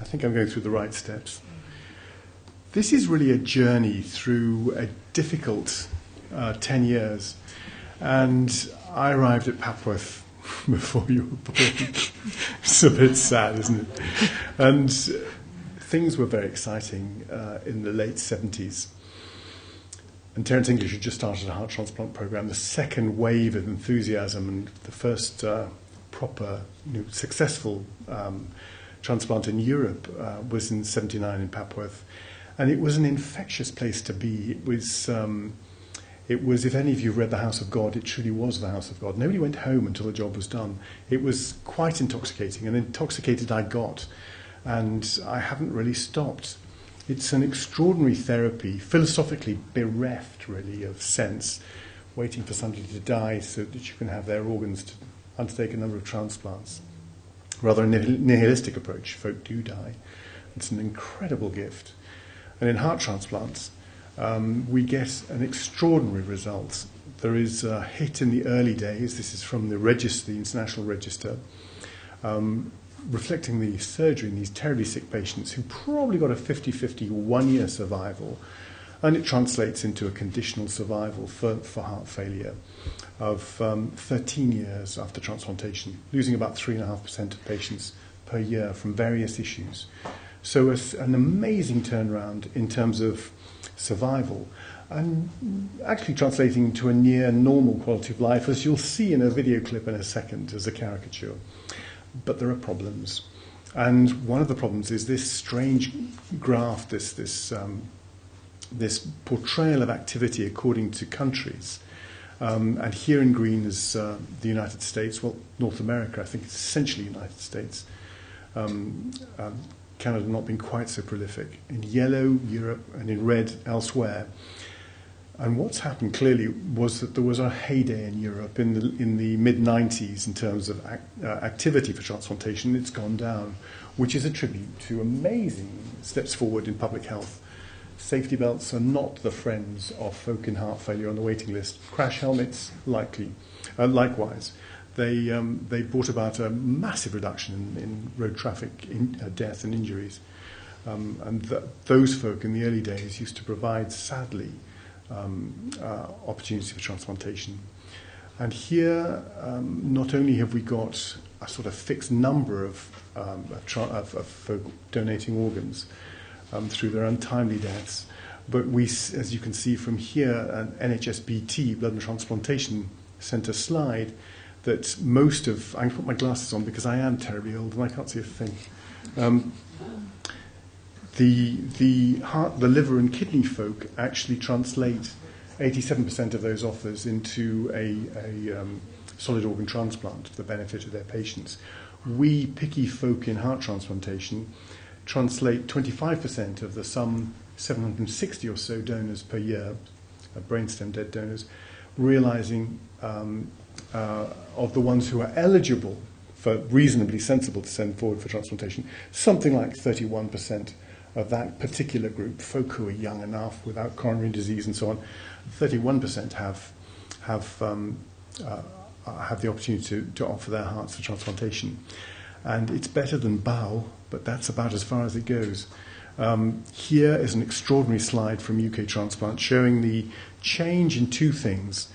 I think I'm going through the right steps. This is really a journey through a difficult 10 years. And I arrived at Papworth before you were born. It's a bit sad, isn't it? And things were very exciting in the late 70s. And Terence English had just started a heart transplant program, the second wave of enthusiasm, and the first proper, successful transplant in Europe was in '79 in Papworth. And it was an infectious place to be. It was, if any of you have read The House of God, it truly was the House of God. Nobody went home until the job was done. It was quite intoxicating, and intoxicated I got. And I haven't really stopped. It's an extraordinary therapy, philosophically bereft, really, of sense, waiting for somebody to die so that you can have their organs to undertake a number of transplants. Rather a nihilistic approach. Folk do die. It's an incredible gift. And in heart transplants, we get an extraordinary result. There is a hit in the early days. This is from the register, the International Register, reflecting the surgery in these terribly sick patients who probably got a 50-50 1-year survival, and it translates into a conditional survival for heart failure of 13 years after transplantation, losing about 3.5% of patients per year from various issues. So an amazing turnaround in terms of survival, and actually translating into a near normal quality of life, as you'll see in a video clip in a second as a caricature. But there are problems. And one of the problems is this strange graph, this portrayal of activity according to countries. And here in green is the United States, well, North America, I think it's essentially United States. Canada not being quite so prolific. In yellow, Europe, and in red, elsewhere. And what's happened clearly was that there was a heyday in Europe in the mid-90s in terms of activity for transplantation. It's gone down, which is a tribute to amazing steps forward in public health. Safety belts are not the friends of folk in heart failure on the waiting list. Crash helmets, likewise. They brought about a massive reduction in road traffic death and injuries. And those folk in the early days used to provide, sadly, opportunity for transplantation. And here, not only have we got a sort of fixed number of folk donating organs through their untimely deaths, but we, as you can see from here, an NHSBT, Blood and Transplantation Centre slide, that most of, I can put my glasses on because I am terribly old and I can't see a thing. The heart, the liver and kidney folk actually translate 87% of those offers into a solid organ transplant for the benefit of their patients. We picky folk in heart transplantation translate 25% of the some 760 or so donors per year, brainstem dead donors, realizing of the ones who are eligible for reasonably sensible to send forward for transplantation, something like 31% of that particular group, folk who are young enough without coronary disease and so on, 31% have the opportunity to offer their hearts for transplantation. And it's better than bowel, but that's about as far as it goes. Here is an extraordinary slide from UK Transplant showing the change in two things.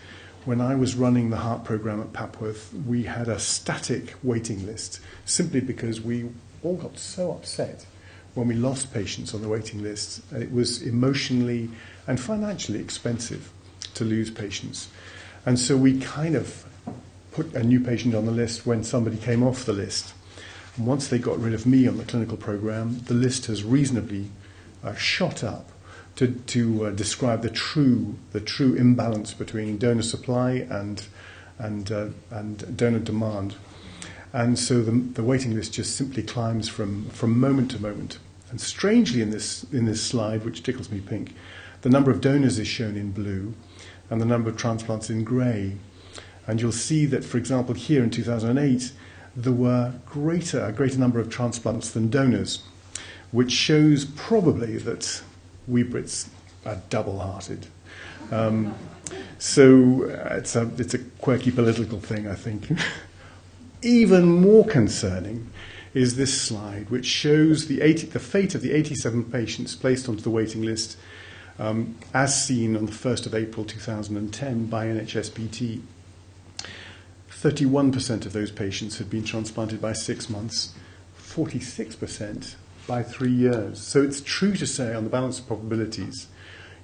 When I was running the heart program at Papworth, we had a static waiting list, simply because we all got so upset when we lost patients on the waiting list. It was emotionally and financially expensive to lose patients. And so we kind of put a new patient on the list when somebody came off the list. And once they got rid of me on the clinical program, the list has reasonably shot up to describe the true imbalance between donor supply and donor demand. And so the waiting list just simply climbs from moment to moment. And strangely in this slide, which tickles me pink, the number of donors is shown in blue and the number of transplants in grey. And you'll see that, for example, here in 2008, there were a greater number of transplants than donors, which shows probably that we Brits are double-hearted. So it's a quirky political thing, I think. Even more concerning is this slide, which shows the fate of the 87 patients placed onto the waiting list as seen on the 1st of April 2010 by NHSBT. 31% of those patients had been transplanted by 6 months, 46% by 3 years. So it's true to say, on the balance of probabilities,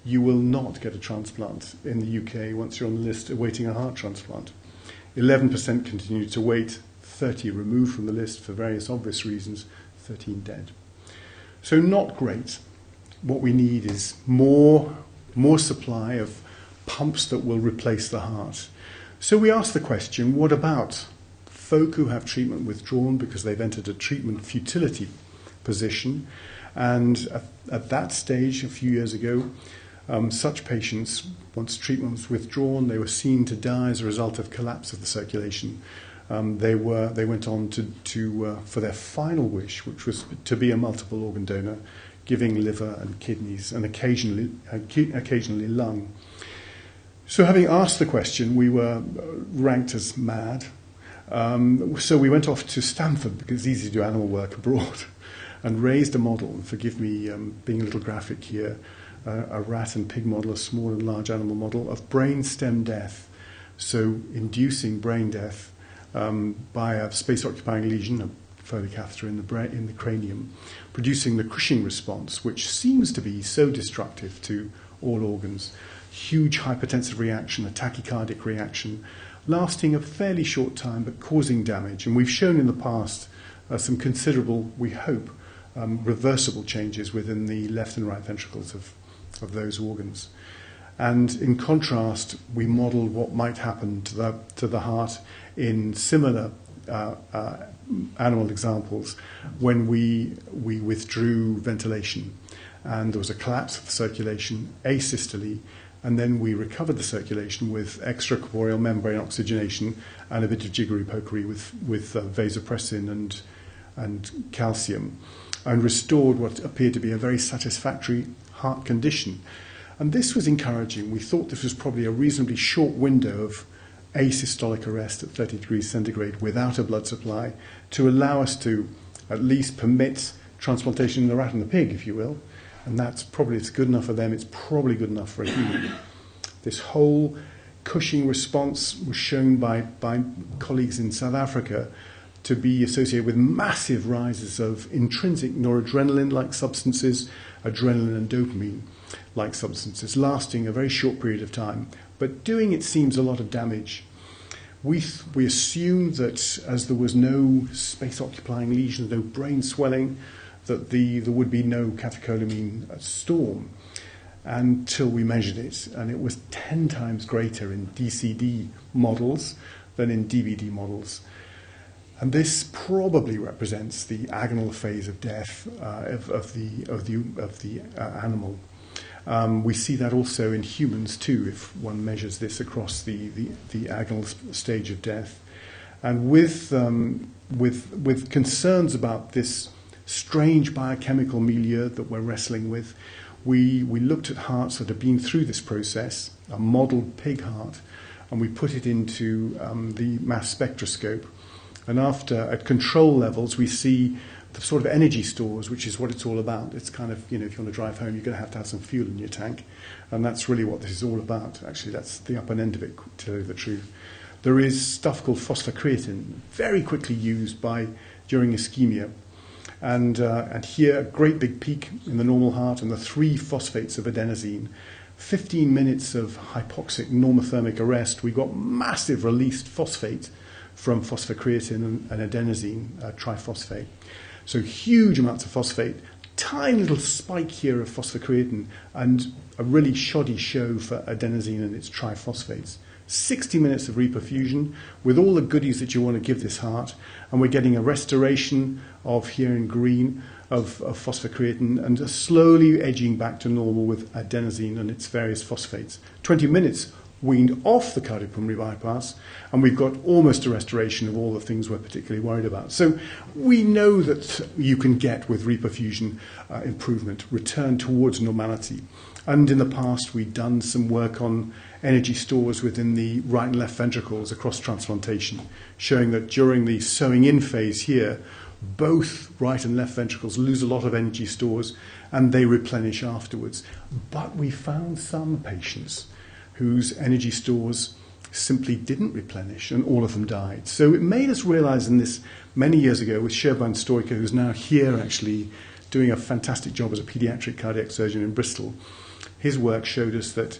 you will not get a transplant in the UK once you're on the list awaiting a heart transplant. 11% continued to wait, 30 removed from the list for various obvious reasons, 13 dead. So not great. What we need is more supply of pumps that will replace the heart. So we asked the question, what about folk who have treatment withdrawn because they've entered a treatment futility position? And at that stage, a few years ago, such patients, once treatment was withdrawn, they were seen to die as a result of collapse of the circulation. They went on to for their final wish, which was to be a multiple organ donor, giving liver and kidneys and occasionally lung. So having asked the question, we were ranked as mad. So we went off to Stanford, because it's easy to do animal work abroad, and raised a model, and forgive me being a little graphic here, a rat and pig model, a small and large animal model of brain stem death. So inducing brain death by a space-occupying lesion, a Foley catheter in the cranium, producing the Cushing response, which seems to be so destructive to all organs. Huge hypertensive reaction, a tachycardic reaction, lasting a fairly short time but causing damage. And we've shown in the past some considerable, we hope, reversible changes within the left and right ventricles of those organs. And in contrast, we modelled what might happen to the heart in similar animal examples when we withdrew ventilation, and there was a collapse of the circulation, asystole, and then we recovered the circulation with extracorporeal membrane oxygenation and a bit of jiggery-pokery with vasopressin and calcium, and restored what appeared to be a very satisfactory heart condition. And this was encouraging. We thought this was probably a reasonably short window of asystolic arrest at 30 degrees centigrade without a blood supply to allow us to at least permit transplantation in the rat and the pig, if you will. And that's probably, it's good enough for them, it's probably good enough for a human. This whole Cushing response was shown by colleagues in South Africa to be associated with massive rises of intrinsic noradrenaline-like substances, adrenaline and dopamine-like substances, lasting a very short period of time, but doing, it seems, a lot of damage. We assumed that as there was no space-occupying lesions, no brain swelling, that there would be no catecholamine storm until we measured it, and it was 10 times greater in DCD models than in DBD models. And this probably represents the agonal phase of death of the animal. We see that also in humans too, if one measures this across the agonal stage of death. And with concerns about this strange biochemical milieu that we're wrestling with, we looked at hearts that have been through this process, a modelled pig heart, and we put it into the mass spectroscope. And at control levels, we see the sort of energy stores, which is what it's all about. It's kind of, if you want to drive home, you're going to have some fuel in your tank. And that's really what this is all about. Actually, that's the upper end of it, to tell you the truth. There is stuff called phosphocreatine, very quickly used during ischemia. And here, a great big peak in the normal heart, and the 3 phosphates of adenosine. 15 minutes of hypoxic normothermic arrest, we got massive released phosphate from phosphocreatine and adenosine triphosphate. So huge amounts of phosphate, tiny little spike here of phosphocreatine, and a really shoddy show for adenosine and its triphosphates. 60 minutes of reperfusion with all the goodies that you want to give this heart, and we're getting a restoration of, here in green, of phosphocreatine, and a slowly edging back to normal with adenosine and its various phosphates. 20 minutes weaned off the cardiopulmonary bypass, and we've got almost a restoration of all the things we're particularly worried about. So we know that you can get, with reperfusion, improvement, return towards normality. And in the past, we've done some work on energy stores within the right and left ventricles across transplantation, showing that during the sewing in phase here, both right and left ventricles lose a lot of energy stores and they replenish afterwards. But we found some patients whose energy stores simply didn't replenish and all of them died. So it made us realize in this many years ago with Sherban Stoiker, who's now here actually doing a fantastic job as a pediatric cardiac surgeon in Bristol. His work showed us that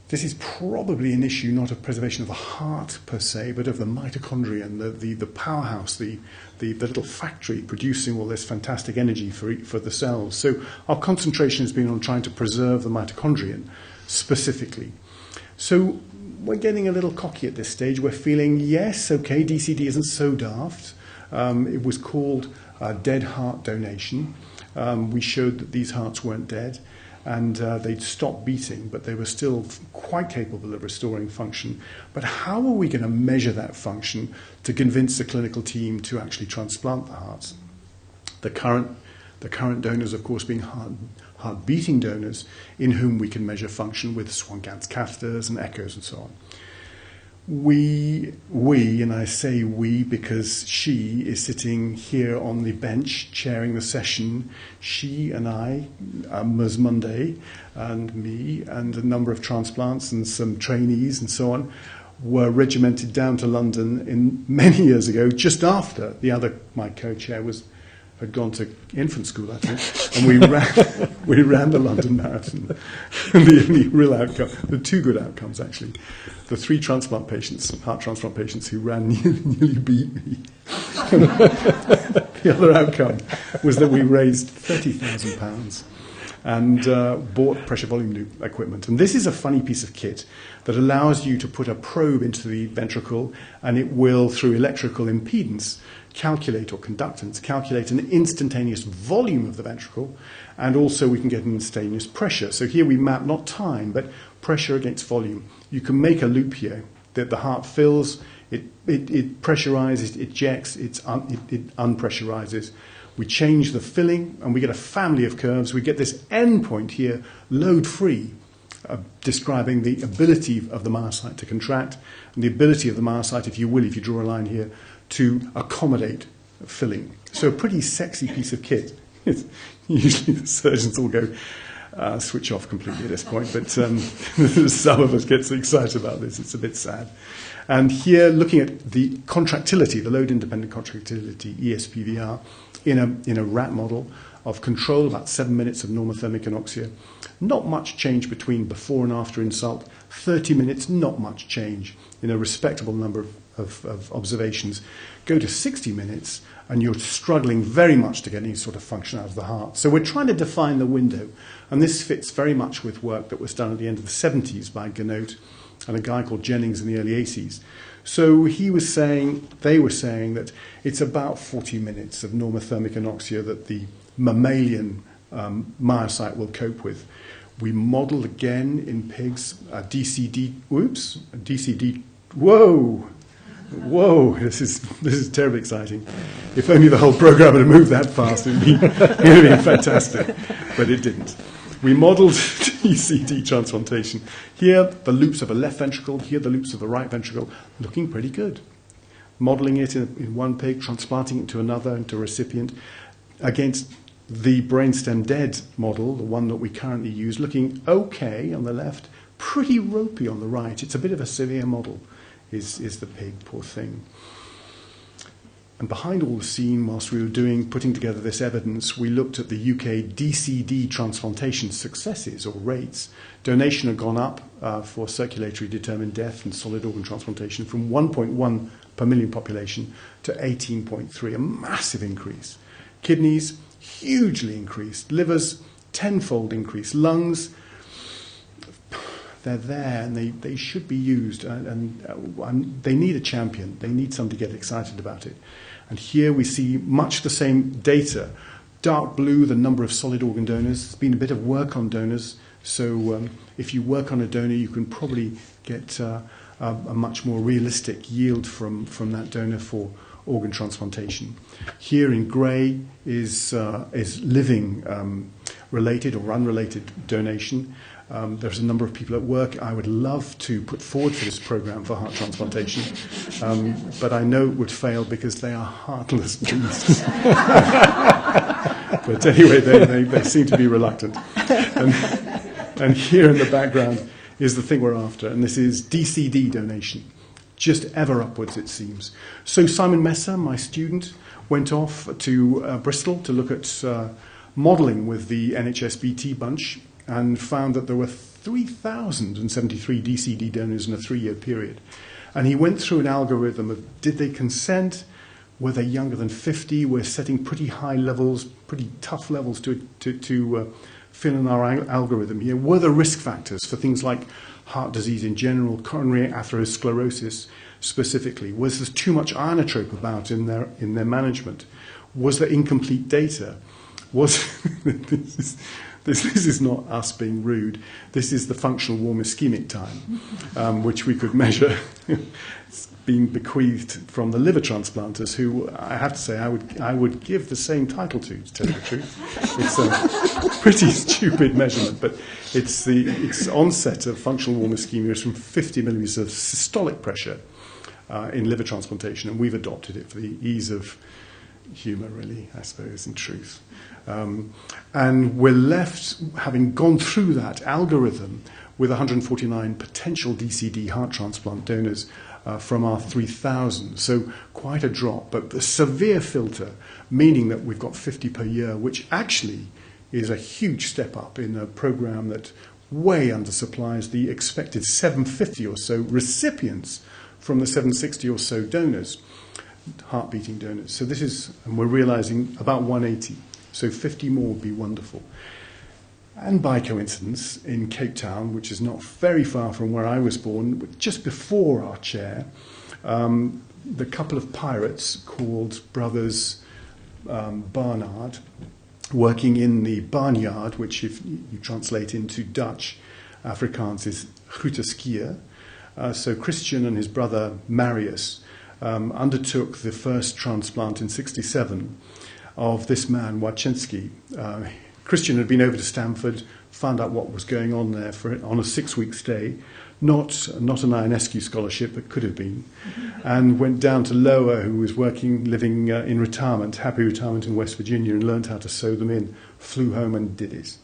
this is probably an issue not of preservation of the heart per se, but of the mitochondrion, the powerhouse, the little factory producing all this fantastic energy for the cells. So our concentration has been on trying to preserve the mitochondrion specifically. So we're getting a little cocky at this stage. We're feeling, yes, okay, DCD isn't so daft. It was called dead heart donation. We showed that these hearts weren't dead, and they'd stopped beating, but they were still quite capable of restoring function. But how are we going to measure that function to convince the clinical team to actually transplant the hearts? The current donors, of course, being heart-beating donors, in whom we can measure function with Swan-Ganz catheters and echoes and so on. We, and I say we because she is sitting here on the bench chairing the session. She and I, Ms. Monday, and me, and a number of transplants and some trainees and so on, were regimented down to London many years ago, just after my co-chair had gone to infant school, I think, and we ran the London Marathon. And the only real outcome, the two good outcomes actually, the 3 heart transplant patients who ran nearly beat me. The other outcome was that we raised £30,000 and bought pressure volume loop equipment. And this is a funny piece of kit that allows you to put a probe into the ventricle, and it will, through electrical impedance, calculate an instantaneous volume of the ventricle, and also we can get an instantaneous pressure. So here we map not time, but pressure against volume. You can make a loop here that the heart fills, it pressurizes, it ejects, it unpressurizes. We change the filling, and we get a family of curves. We get this endpoint here, load-free, describing the ability of the myocyte to contract, and the ability of the myocyte, if you draw a line here, to accommodate filling. So a pretty sexy piece of kit. Usually the surgeons all go switch off completely at this point, but some of us get so excited about this, it's a bit sad. And here, looking at the contractility, the load-independent contractility, ESPVR, in a rat model of control, about 7 minutes of normothermic anoxia. Not much change between before and after insult. 30 minutes, not much change in a respectable number of observations. Go to 60 minutes and you're struggling very much to get any sort of function out of the heart. So we're trying to define the window, and this fits very much with work that was done at the end of the 70s by Ganot and a guy called Jennings in the early 80s. So they were saying that it's about 40 minutes of normothermic anoxia that the mammalian myocyte will cope with. We modelled again in pigs DCD, whoa, this is terribly exciting. If only the whole program had moved that fast, it would have been fantastic, but it didn't. We modelled DCD transplantation. Here, the loops of a left ventricle, here the loops of the right ventricle, looking pretty good. Modelling it in one pig, transplanting it to another, into a recipient, against the brainstem dead model, the one that we currently use, looking okay on the left, pretty ropey on the right. It's a bit of a severe model, is the pig, poor thing. And behind all the scene, whilst we were putting together this evidence, we looked at the UK DCD transplantation successes or rates. Donation had gone up for circulatory determined death and solid organ transplantation from 1.1 per million population to 18.3, a massive increase. Kidneys, hugely increased. Livers, tenfold increased. Lungs, they're there and they should be used, and they need a champion. They need somebody to get excited about it. And here we see much the same data. Dark blue, the number of solid organ donors. There's been a bit of work on donors, so if you work on a donor, you can probably get a much more realistic yield from that donor for organ transplantation. Here in grey is living related or unrelated donation. There's a number of people at work I would love to put forward for this program for heart transplantation, but I know it would fail because they are heartless beasts. But anyway, they seem to be reluctant. And here in the background is the thing we're after, and this is DCD donation. Just ever upwards, it seems. So Simon Messer, my student, went off to Bristol to look at modelling with the NHSBT bunch and found that there were 3,073 DCD donors in a 3-year period. And he went through an algorithm of did they consent, were they younger than 50, we're setting pretty high levels, pretty tough levels to fill in our algorithm here. Were there risk factors for things like heart disease in general, coronary atherosclerosis specifically? Was there too much inotrope about in their management? Was there incomplete data? This is not us being rude. This is the functional warm ischemic time, which we could measure. It's been bequeathed from the liver transplanters, who I have to say I would give the same title to tell you the truth. It's a pretty stupid measurement, but it's onset of functional warm ischemia is from 50 millimeters of systolic pressure in liver transplantation, and we've adopted it for the ease of humour, really, I suppose, in truth. And we're left, having gone through that algorithm, with 149 potential DCD heart transplant donors from our 3,000. So quite a drop, but the severe filter, meaning that we've got 50 per year, which actually is a huge step up in a program that way undersupplies the expected 750 or so recipients from the 760 or so donors, heart-beating donors. So this is, and we're realizing about 180. So 50 more would be wonderful. And by coincidence, in Cape Town, which is not very far from where I was born, just before our chair, the couple of pirates called Brothers Barnard, working in the barnyard, which if you translate into Dutch, Afrikaans is Groeteskier. So Christian and his brother Marius undertook the first transplant in '67 of this man, Wachinski. Christian had been over to Stamford, found out what was going on there on a 6-week stay, not an Ionescu scholarship, but could have been, and went down to Lower, who was living in retirement, happy retirement in West Virginia, and learned how to sew them in, flew home and did it.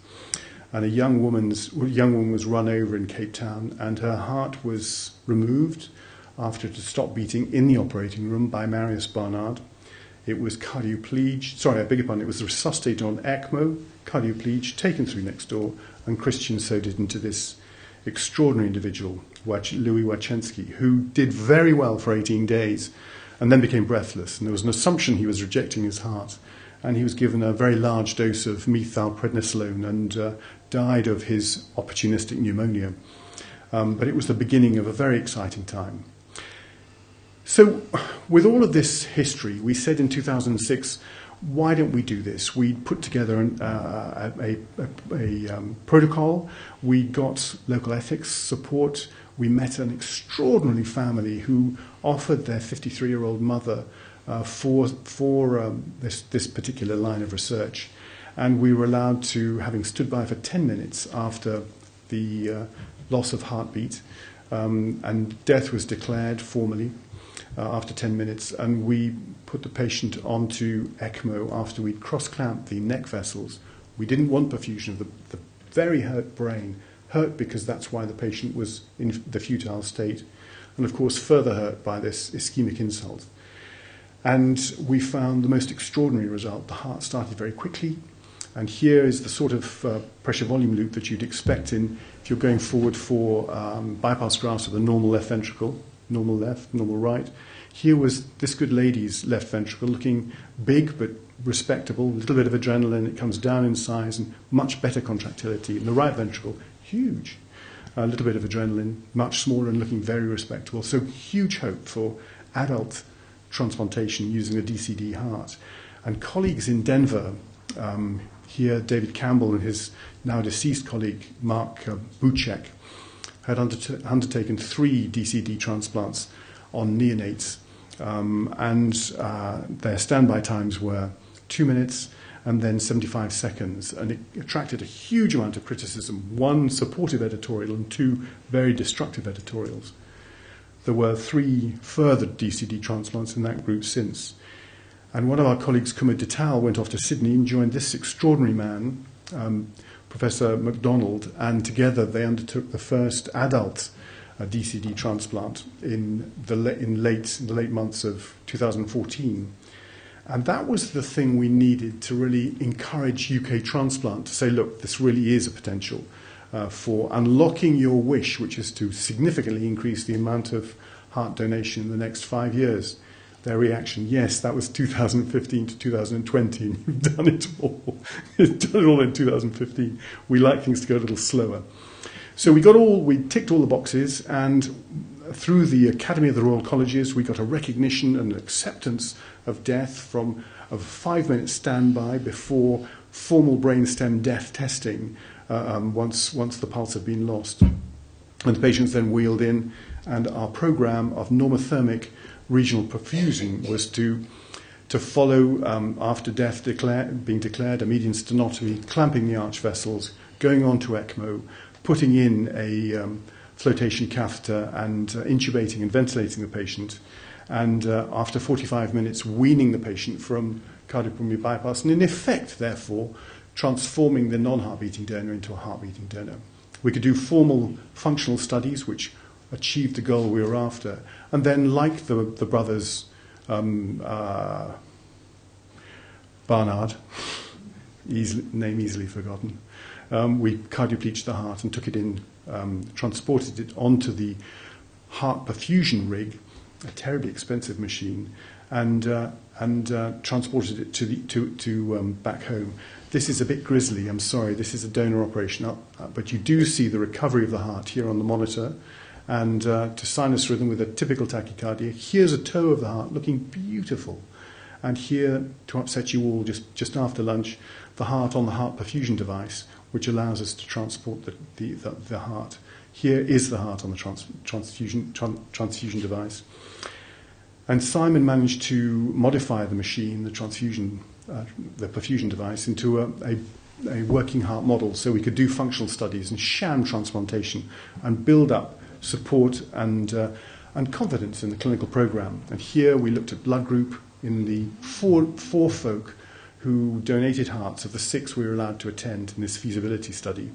And a young woman was run over in Cape Town, and her heart was removed after it had stopped beating in the operating room by Marius Barnard. It was it was resuscitated on ECMO, cardioplegia, taken through next door, and Christian sewed it into this extraordinary individual, Louis Wachinski, who did very well for 18 days and then became breathless. And there was an assumption he was rejecting his heart. And he was given a very large dose of methylprednisolone and died of his opportunistic pneumonia. But it was the beginning of a very exciting time. So with all of this history, we said in 2006, why don't we do this? We put together a protocol. We got local ethics support. We met an extraordinary family who offered their 53-year-old mother for this particular line of research. And we were allowed to, having stood by for 10 minutes after the loss of heartbeat, and death was declared formally, after 10 minutes, and we put the patient onto ECMO after we'd cross-clamped the neck vessels. We didn't want perfusion of the very hurt brain, hurt because that's why the patient was in the futile state, and of course further hurt by this ischemic insult. And we found the most extraordinary result. The heart started very quickly, and here is the sort of pressure volume loop that you'd expect if you're going forward for bypass grafts of the normal left ventricle. Normal left, normal right. Here was this good lady's left ventricle looking big but respectable, a little bit of adrenaline, it comes down in size and much better contractility. And the right ventricle, huge, a little bit of adrenaline, much smaller and looking very respectable. So huge hope for adult transplantation using a DCD heart. And colleagues in Denver, here David Campbell and his now deceased colleague Mark Buchek, had undertaken 3 DCD transplants on neonates and their standby times were 2 minutes and then 75 seconds, and it attracted a huge amount of criticism, 1 supportive editorial and 2 very destructive editorials. There were 3 further DCD transplants in that group since. And one of our colleagues, Kumar Dittal, went off to Sydney and joined this extraordinary man, Professor MacDonald, and together they undertook the first adult DCD transplant in the late months of 2014. And that was the thing we needed to really encourage UK transplant, to say, look, this really is a potential for unlocking your wish, which is to significantly increase the amount of heart donation in the next 5 years. Their reaction, yes, that was 2015 to 2020, and you've done it all. You've done it all in 2015. We like things to go a little slower. So we ticked all the boxes, and through the Academy of the Royal Colleges, we got a recognition and an acceptance of death from a 5-minute standby before formal brainstem death testing once the pulse had been lost. And the patients then wheeled in, and our program of normothermic regional perfusing was to follow after death being declared, a median stenotomy, clamping the arch vessels, going on to ECMO, putting in a flotation catheter and intubating and ventilating the patient, and after 45 minutes weaning the patient from cardiopulmonary bypass, and in effect, therefore, transforming the non-heart-beating donor into a heart-beating donor. We could do formal functional studies which achieved the goal we were after, and then, like the brothers Barnard, name easily forgotten, we cardioplegic the heart and took it in, transported it onto the heart perfusion rig, a terribly expensive machine, and transported it to back home. This is a bit grisly, I'm sorry, this is a donor operation, but you do see the recovery of the heart here on the monitor, and to sinus rhythm with a typical tachycardia. Here's a toe of the heart looking beautiful, and here, to upset you all, just after lunch, the heart on the heart perfusion device, which allows us to transport the heart. Here is the heart on the transfusion device. And Simon managed to modify the machine, the perfusion device, into a working heart model, so we could do functional studies and sham transplantation and build up support and confidence in the clinical program. And here we looked at blood group in the four folk who donated hearts of the 6 we were allowed to attend in this feasibility study.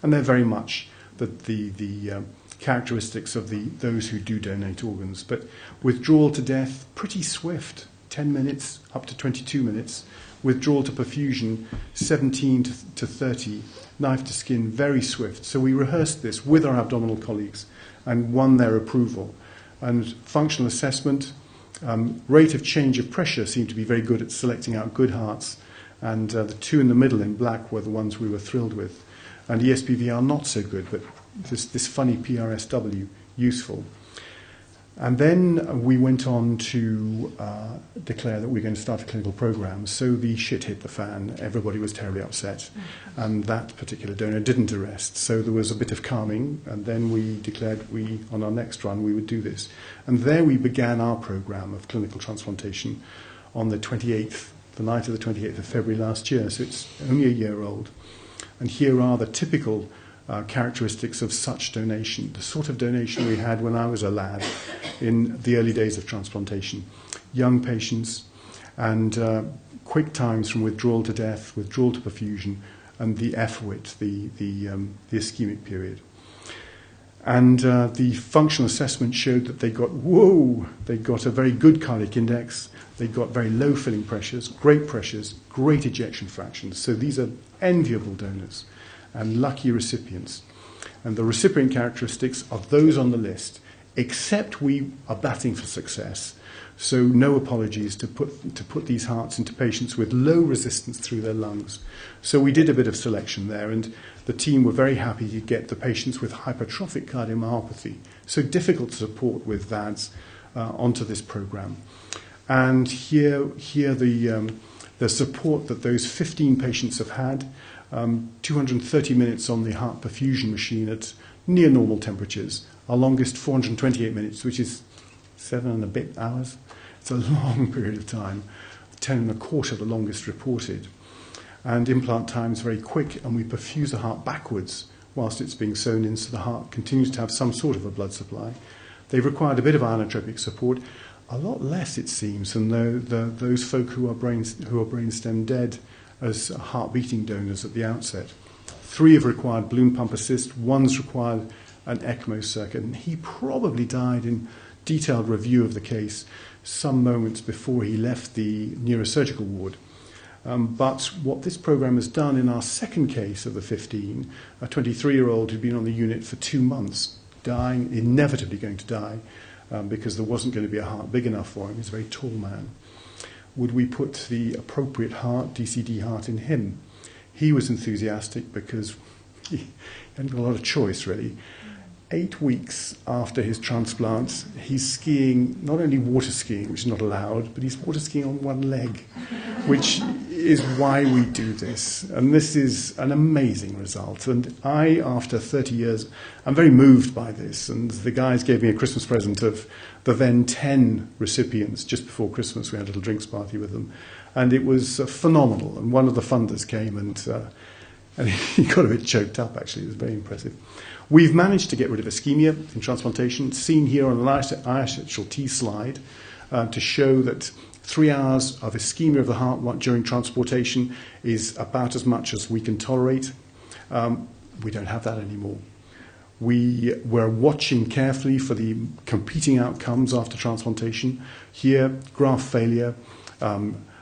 And they're very much the characteristics of those who do donate organs. But withdrawal to death, pretty swift, 10 minutes up to 22 minutes. Withdrawal to perfusion, 17 to 30. Knife to skin, very swift. So we rehearsed this with our abdominal colleagues and won their approval. And functional assessment, rate of change of pressure seemed to be very good at selecting out good hearts. And the 2 in the middle in black were the ones we were thrilled with. And ESPVR not so good, but this funny PRSW, useful. And then we went on to declare that we were going to start a clinical program. So the shit hit the fan. Everybody was terribly upset. And that particular donor didn't arrest. So there was a bit of calming. And then we declared on our next run, we would do this. And there we began our program of clinical transplantation on the 28th, the night of the 28th of February last year. So it's only a year old. And here are the typical characteristics of such donation, the sort of donation we had when I was a lad in the early days of transplantation. Young patients and quick times from withdrawal to death, withdrawal to perfusion, and the FWIT, the ischemic period. And the functional assessment showed that they got a very good cardiac index, they got very low filling pressures, great ejection fractions. So these are enviable donors and lucky recipients. And the recipient characteristics of those on the list, except we are batting for success. So no apologies to put these hearts into patients with low resistance through their lungs. So we did a bit of selection there, and the team were very happy to get the patients with hypertrophic cardiomyopathy, so difficult to support with VADs, onto this program. And here the support that those 15 patients have had, 230 minutes on the heart perfusion machine at near normal temperatures. Our longest 428 minutes, which is 7 and a bit hours. It's a long period of time, 10 and a quarter, the longest reported. And implant time is very quick, and we perfuse the heart backwards whilst it's being sewn in, so the heart continues to have some sort of a blood supply. They've required a bit of inotropic support, a lot less, it seems, than those folk who are brainstem dead as heart beating donors at the outset. 3 have required balloon pump assist, 1's required an ECMO circuit, and he probably died in detailed review of the case some moments before he left the neurosurgical ward. But what this program has done in our second case of the 15, a 23-year-old who'd been on the unit for 2 months, dying, inevitably going to die, because there wasn't going to be a heart big enough for him. He's a very tall man. Would we put the appropriate heart, DCD heart, in him? He was enthusiastic because he hadn't got a lot of choice, really. 8 weeks after his transplant, he's skiing, not only water skiing, which is not allowed, but he's water skiing on one leg, which is why we do this. And this is an amazing result. And I, after 30 years, I'm very moved by this. And the guys gave me a Christmas present of the then 10 recipients. Just before Christmas, we had a little drinks party with them. And it was phenomenal. And one of the funders came and he got a bit choked up, actually. It was very impressive. We've managed to get rid of ischemia in transplantation, seen here on the ISHLT slide, to show that 3 hours of ischemia of the heart during transportation is about as much as we can tolerate. We don't have that anymore. We're watching carefully for the competing outcomes after transplantation. Here, graft failure,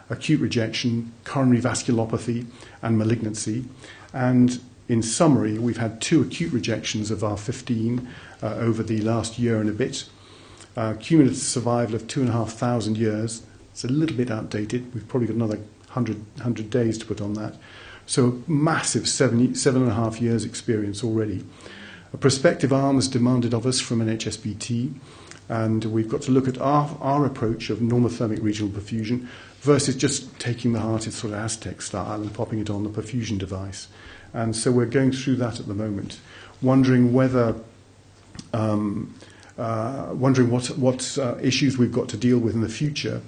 acute rejection, coronary vasculopathy, and malignancy. And in summary, we've had 2 acute rejections of our 15 over the last year and a bit. Cumulative survival of 2,500 years. It's a little bit outdated. We've probably got another 100 days to put on that. So massive 7.5 years experience already. A prospective arm is demanded of us from NHSBT, and we've got to look at our approach of normothermic regional perfusion versus just taking the heart in sort of Aztec style and popping it on the perfusion device. And so we're going through that at the moment, wondering whether, wondering what issues we've got to deal with in the future.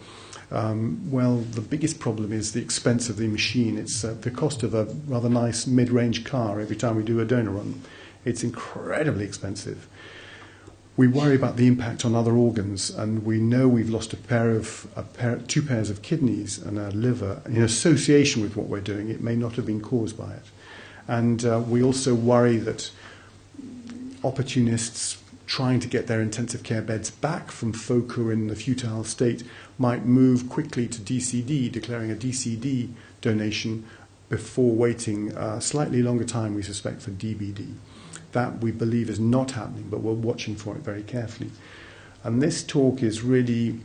Well, the biggest problem is the expense of the machine. It's the cost of a rather nice mid-range car every time we do a donor run. It's incredibly expensive. We worry about the impact on other organs, and we know we've lost 2 pairs of kidneys and a liver in association with what we're doing. It may not have been caused by it. And we also worry that opportunists trying to get their intensive care beds back from folk who are in the futile state might move quickly to DCD, declaring a DCD donation before waiting a slightly longer time, we suspect, for DBD. That, we believe, is not happening, but we're watching for it very carefully. And this talk is really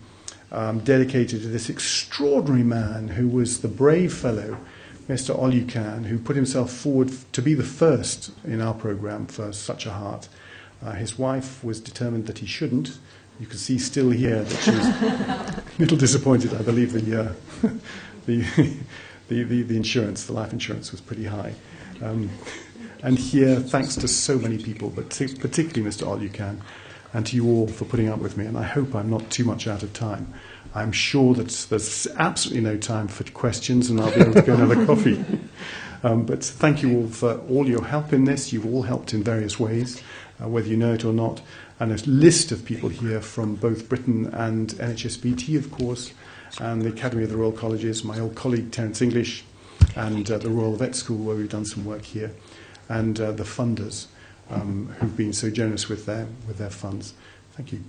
dedicated to this extraordinary man who was the brave fellow, Mr. Olukan, who put himself forward to be the first in our program for such a heart. His wife was determined that he shouldn't. You can see still here that she was a little disappointed. I believe the insurance, the life insurance, was pretty high. And here, thanks to so many people, but particularly Mr. Olukan, and to you all for putting up with me. And I hope I'm not too much out of time. I'm sure that there's absolutely no time for questions, and I'll be able to go and have a coffee. But thank you all for all your help in this. You've all helped in various ways, whether you know it or not. And a list of people here from both Britain and NHSBT, of course, and the Academy of the Royal Colleges, my old colleague Terence English, and the Royal Vet School, where we've done some work here, and the funders who've been so generous with their funds. Thank you.